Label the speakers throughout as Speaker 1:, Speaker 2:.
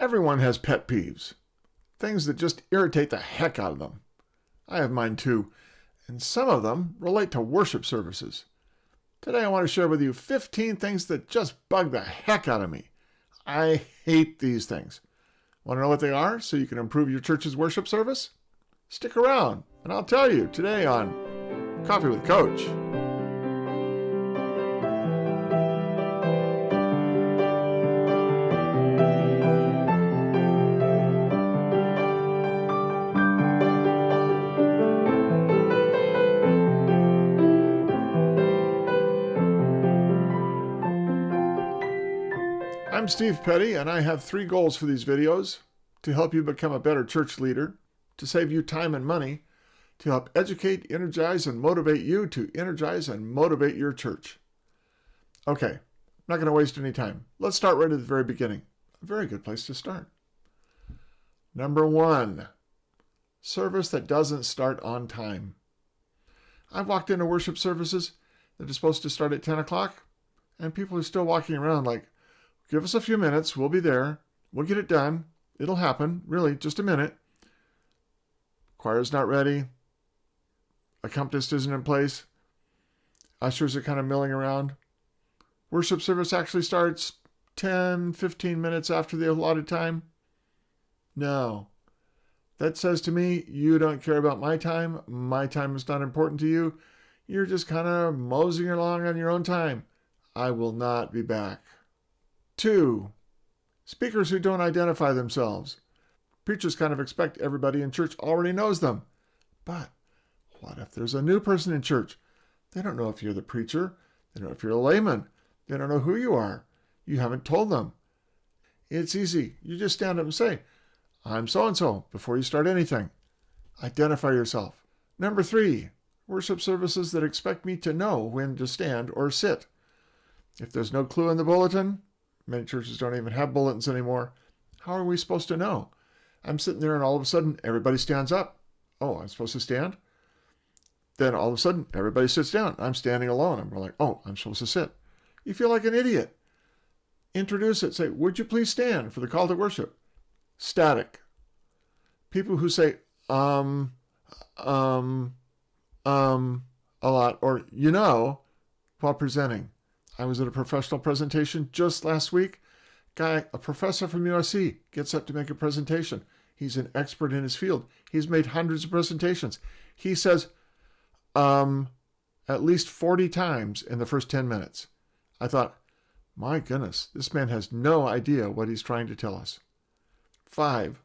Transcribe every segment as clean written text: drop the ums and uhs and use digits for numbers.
Speaker 1: Everyone has pet peeves, things that just irritate the heck out of them. I have mine too, and some of them relate to worship services. Today I want to share with you 15 things that just bug the heck out of me. I hate these things. Want to know what they are so you can improve your church's worship service? Stick around, and I'll tell you today on Coffee with Coach. I'm Steve Petty, and I have 3 goals for these videos: to help you become a better church leader, to save you time and money, to help educate, energize, and motivate you to energize and motivate your church. Okay, I'm not going to waste any time. Let's start right at the very beginning. A very good place to start. Number 1, service that doesn't start on time. I've walked into worship services that are supposed to start at 10 o'clock, and people are still walking around like, give us a few minutes, we'll be there, we'll get it done, it'll happen, really, just a minute. Choir's not ready, accompanist isn't in place, ushers are kind of milling around. Worship service actually starts 10, 15 minutes after the allotted time. No. That says to me, you don't care about my time is not important to you, you're just kind of moseying along on your own time. I will not be back. 2, speakers who don't identify themselves. Preachers kind of expect everybody in church already knows them. But what if there's a new person in church? They don't know if you're the preacher. They don't know if you're a layman. They don't know who you are. You haven't told them. It's easy. You just stand up and say, I'm so-and-so, before you start anything. Identify yourself. Number 3, worship services that expect me to know when to stand or sit. If there's no clue in the bulletin, many churches don't even have bulletins anymore, how are we supposed to know? I'm sitting there and all of a sudden everybody stands up. Oh, I'm supposed to stand? Then all of a sudden everybody sits down. I'm standing alone. I'm like, oh, I'm supposed to sit. You feel like an idiot. Introduce it. Say, would you please stand for the call to worship? Static. People who say, a lot, or while presenting. I was at a professional presentation just last week. A professor from USC, gets up to make a presentation. He's an expert in his field. He's made hundreds of presentations. He says, at least 40 times in the first 10 minutes. I thought, my goodness, this man has no idea what he's trying to tell us. 5,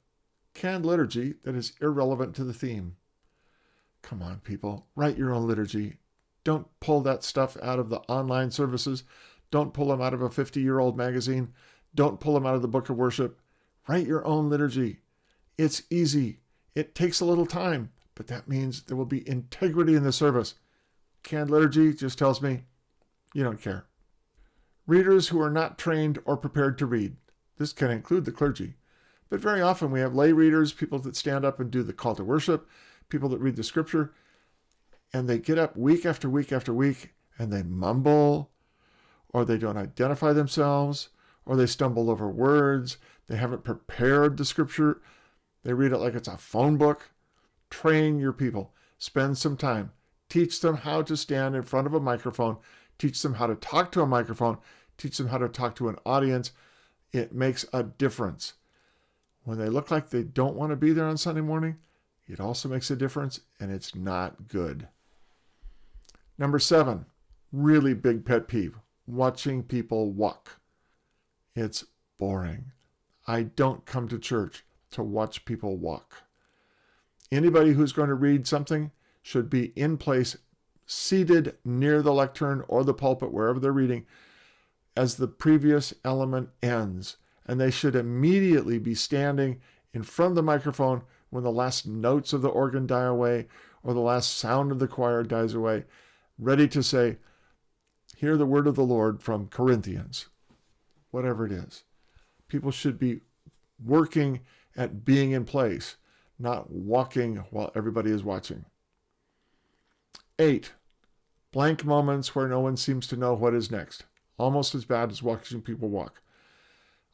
Speaker 1: canned liturgy that is irrelevant to the theme. Come on, people, write your own liturgy. Don't pull that stuff out of the online services. Don't pull them out of a 50-year-old magazine. Don't pull them out of the book of worship. Write your own liturgy. It's easy. It takes a little time, but that means there will be integrity in the service. Canned liturgy just tells me you don't care. Readers who are not trained or prepared to read. This can include the clergy. But very often we have lay readers, people that stand up and do the call to worship, people that read the scripture, and they get up week after week after week, and they mumble, or they don't identify themselves, or they stumble over words. They haven't prepared the scripture. They read it like it's a phone book. Train your people. Spend some time. Teach them how to stand in front of a microphone. Teach them how to talk to a microphone. Teach them how to talk to an audience. It makes a difference. When they look like they don't want to be there on Sunday morning, it also makes a difference, and it's not good. Number 7, really big pet peeve, watching people walk. It's boring. I don't come to church to watch people walk. Anybody who's going to read something should be in place, seated near the lectern or the pulpit, wherever they're reading, as the previous element ends. And they should immediately be standing in front of the microphone when the last notes of the organ die away or the last sound of the choir dies away, ready to say, hear the word of the Lord from Corinthians, whatever it is. People should be working at being in place, not walking while everybody is watching. 8, blank moments where no one seems to know what is next. Almost as bad as watching people walk.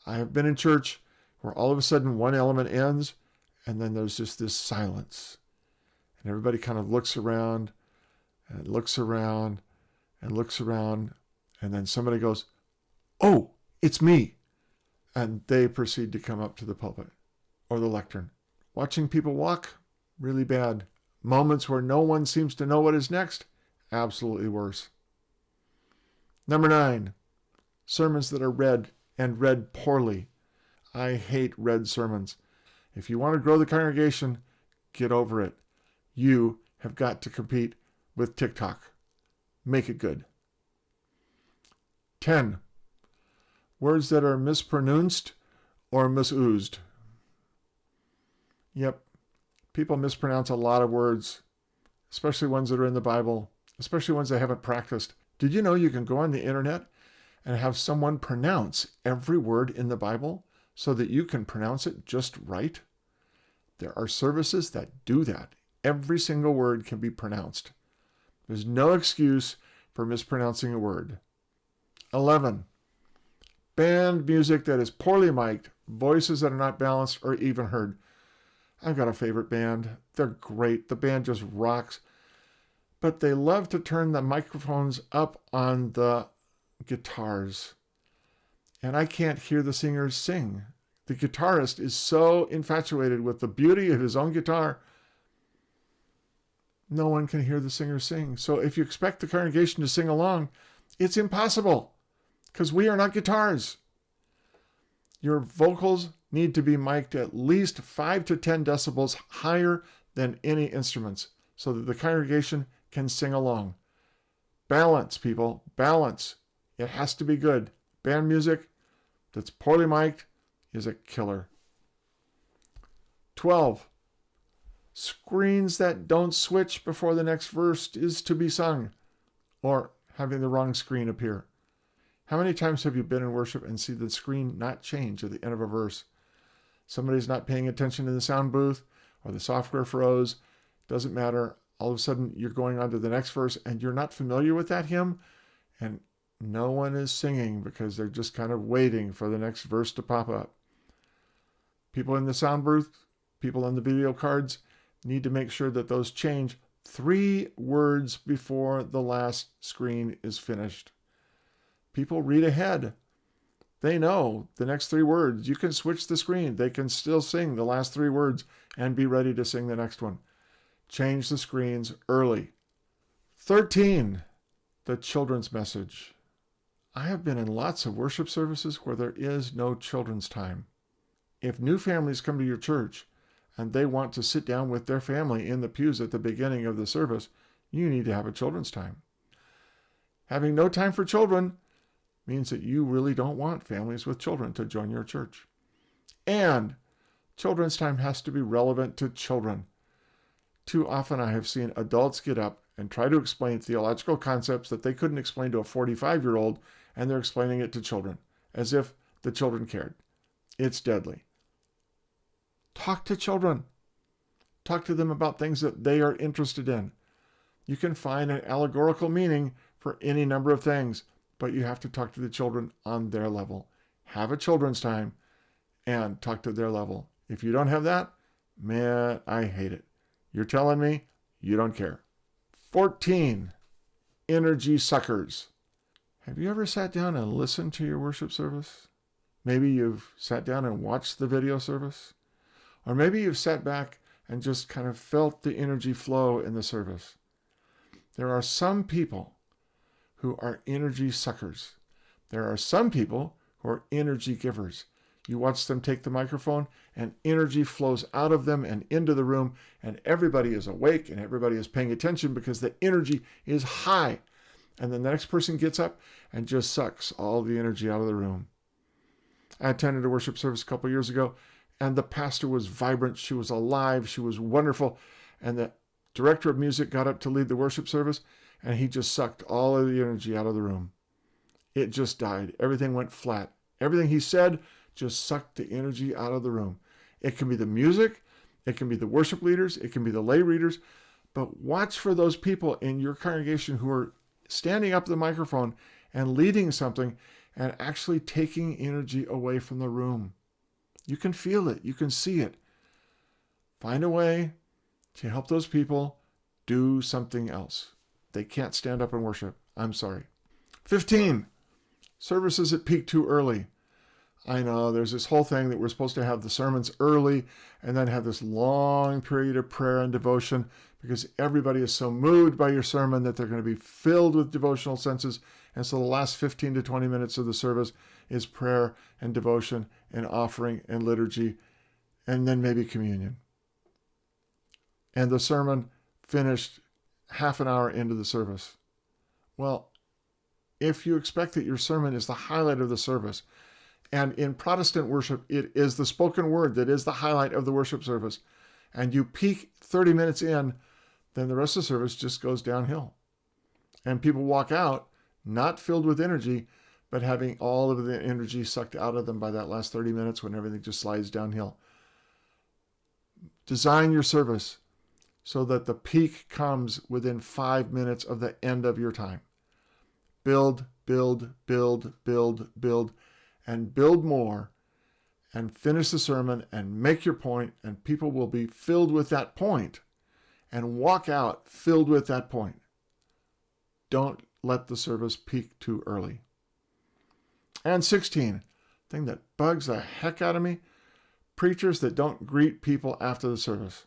Speaker 1: I have been in church where all of a sudden one element ends and then there's just this silence. And everybody kind of looks around and looks around and looks around. And then somebody goes, "Oh, it's me." And they proceed to come up to the pulpit or the lectern. Watching people walk, really bad. Moments where no one seems to know what is next, absolutely worse. Number 9, sermons that are read and read poorly. I hate read sermons. If you want to grow the congregation, get over it. You have got to compete with TikTok. Make it good. 10, words that are mispronounced or misoozed. Yep, people mispronounce a lot of words, especially ones that are in the Bible, especially ones they haven't practiced. Did you know you can go on the internet and have someone pronounce every word in the Bible so that you can pronounce it just right? There are services that do that. Every single word can be pronounced. There's no excuse for mispronouncing a word. 11, band music that is poorly mic'd, voices that are not balanced or even heard. I've got a favorite band. They're great. The band just rocks. But they love to turn the microphones up on the guitars. And I can't hear the singers sing. The guitarist is so infatuated with the beauty of his own guitar, no one can hear the singer sing. So if you expect the congregation to sing along, it's impossible because we are not guitars. Your vocals need to be mic'd at least 5 to 10 decibels higher than any instruments so that the congregation can sing along. Balance, people, balance. It has to be good. Band music that's poorly mic'd is a killer. 12, screens that don't switch before the next verse is to be sung, or having the wrong screen appear. How many times have you been in worship and see the screen not change at the end of a verse? Somebody's not paying attention in the sound booth, or the software froze. Doesn't matter. All of a sudden, you're going on to the next verse, and you're not familiar with that hymn, and no one is singing because they're just kind of waiting for the next verse to pop up. People in the sound booth, people on the video cards, need to make sure that those change 3 words before the last screen is finished. People read ahead. They know the next 3 words. You can switch the screen. They can still sing the last 3 words and be ready to sing the next one. Change the screens early. 13, the children's message. I have been in lots of worship services where there is no children's time. If new families come to your church and they want to sit down with their family in the pews at the beginning of the service, you need to have a children's time. Having no time for children means that you really don't want families with children to join your church. And children's time has to be relevant to children. Too often I have seen adults get up and try to explain theological concepts that they couldn't explain to a 45-year-old, and they're explaining it to children, as if the children cared. It's deadly. Talk to children. Talk to them about things that they are interested in. You can find an allegorical meaning for any number of things, but you have to talk to the children on their level. Have a children's time and talk to their level. If you don't have that, man, I hate it. You're telling me you don't care. 14, energy suckers. Have you ever sat down and listened to your worship service? Maybe you've sat down and watched the video service. Or maybe you've sat back and just kind of felt the energy flow in the service. There are some people who are energy suckers. There are some people who are energy givers. You watch them take the microphone and energy flows out of them and into the room, and everybody is awake and everybody is paying attention because the energy is high. And then the next person gets up and just sucks all the energy out of the room. I attended a worship service a couple years ago, and the pastor was vibrant. She was alive. She was wonderful. And the director of music got up to lead the worship service, and he just sucked all of the energy out of the room. It just died. Everything went flat. Everything he said just sucked the energy out of the room. It can be the music. It can be the worship leaders. It can be the lay readers. But watch for those people in your congregation who are standing up to the microphone and leading something and actually taking energy away from the room. You can feel it. You can see it. Find a way to help those people do something else. They can't stand up and worship. I'm sorry. 15, services that peak too early. I know there's this whole thing that we're supposed to have the sermons early and then have this long period of prayer and devotion because everybody is so moved by your sermon that they're going to be filled with devotional senses. And so the last 15 to 20 minutes of the service is prayer and devotion and offering and liturgy and then maybe communion. And the sermon finished half an hour into the service. Well, if you expect that your sermon is the highlight of the service, and in Protestant worship, it is the spoken word that is the highlight of the worship service, and you peak 30 minutes in, then the rest of the service just goes downhill. And people walk out not filled with energy, but having all of the energy sucked out of them by that last 30 minutes when everything just slides downhill. Design your service so that the peak comes within 5 minutes of the end of your time. Build, build, build, build, build, and build more, and finish the sermon and make your point, and people will be filled with that point and walk out filled with that point. Don't let the service peak too early. And 16, thing that bugs the heck out of me, preachers that don't greet people after the service.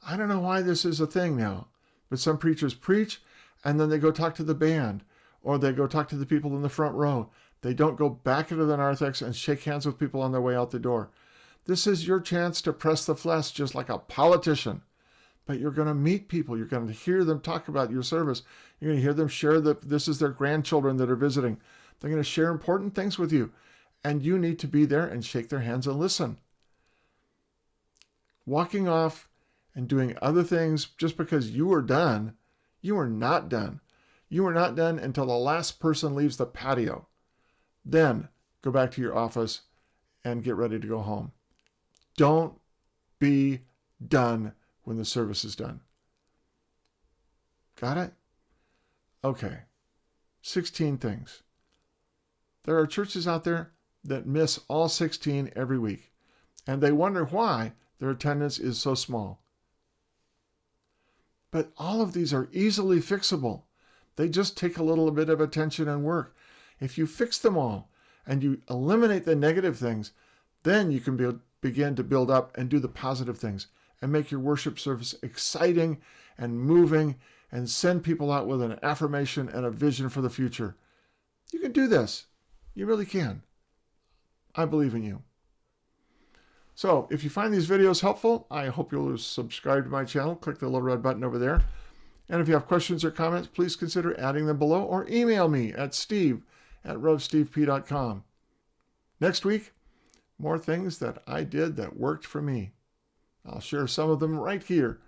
Speaker 1: I don't know why this is a thing now, but some preachers preach and then they go talk to the band or they go talk to the people in the front row. They don't go back into the narthex and shake hands with people on their way out the door. This is your chance to press the flesh just like a politician. But you're going to meet people. You're going to hear them talk about your service. You're going to hear them share that this is their grandchildren that are visiting. They're going to share important things with you. And you need to be there and shake their hands and listen. Walking off and doing other things just because you are done, you are not done. You are not done until the last person leaves the patio. Then go back to your office and get ready to go home. Don't be done when the service is done. Got it? Okay. 16 things. There are churches out there that miss all 16 every week, and they wonder why their attendance is so small. But all of these are easily fixable. They just take a little bit of attention and work. If you fix them all and you eliminate the negative things, then you can begin to build up and do the positive things and make your worship service exciting and moving and send people out with an affirmation and a vision for the future. You can do this. You really can. I believe in you. So if you find these videos helpful, I hope you'll subscribe to my channel. Click the little red button over there. And if you have questions or comments, please consider adding them below or email me at steve@revstevep.com. Next week, more things that I did that worked for me. I'll share some of them right here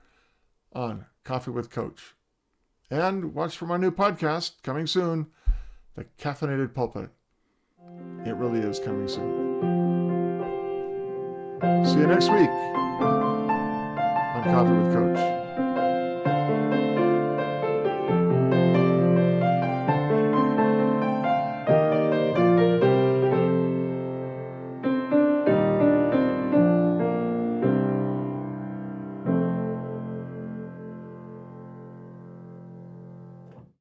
Speaker 1: on Coffee with Coach. And watch for my new podcast coming soon, The Caffeinated Pulpit. It really is coming soon. See you next week on Coffee with Coach.